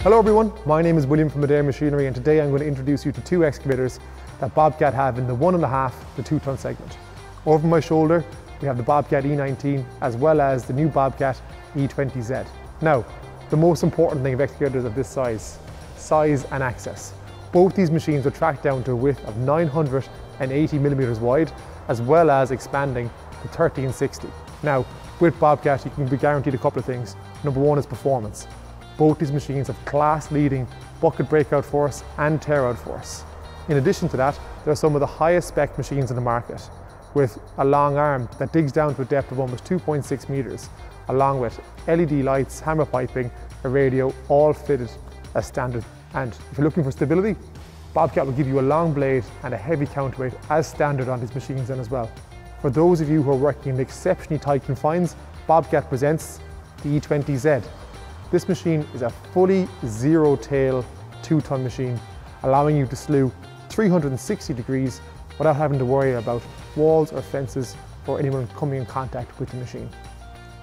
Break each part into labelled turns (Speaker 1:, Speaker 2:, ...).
Speaker 1: Hello everyone, my name is William from Adare Machinery, and today I'm going to introduce you to two excavators that Bobcat have in the 1.5 to 2 ton segment. Over my shoulder we have the Bobcat E19 as well as the new Bobcat E20z. Now, the most important thing of excavators of this size and access. Both these machines are tracked down to a width of 980 millimeters wide, as well as expanding to 1360. Now, with Bobcat you can be guaranteed a couple of things. Number one is performance. Both these machines have class-leading bucket breakout force and tear-out force. In addition to that, they're some of the highest spec machines in the market, with a long arm that digs down to a depth of almost 2.6 meters, along with LED lights, hammer piping, a radio, all fitted as standard. And if you're looking for stability, Bobcat will give you a long blade and a heavy counterweight as standard on these machines then as well. For those of you who are working in exceptionally tight confines, Bobcat presents the E20z. This machine is a fully zero-tail 2-ton machine, allowing you to slew 360 degrees without having to worry about walls or fences or anyone coming in contact with the machine.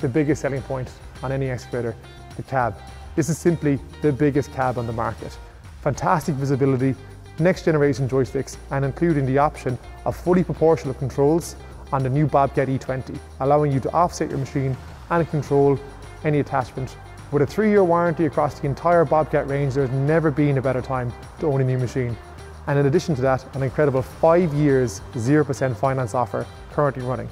Speaker 1: The biggest selling point on any excavator, the cab. This is simply the biggest cab on the market. Fantastic visibility, next generation joysticks, and including the option of fully proportional controls on the new Bobcat E20, allowing you to offset your machine and control any attachment. With a 3-year warranty across the entire Bobcat range, there's never been a better time to own a new machine. And in addition to that, an incredible 5 years 0% finance offer currently running.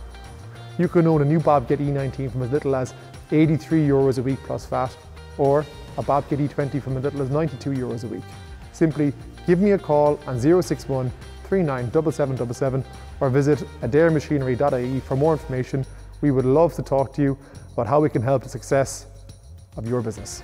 Speaker 1: You can own a new Bobcat E19 from as little as €83 a week plus VAT, or a Bobcat E20 from as little as €92 a week. Simply give me a call on 061 397777 or visit adaremachinery.ie for more information. We would love to talk to you about how we can help the success of your business.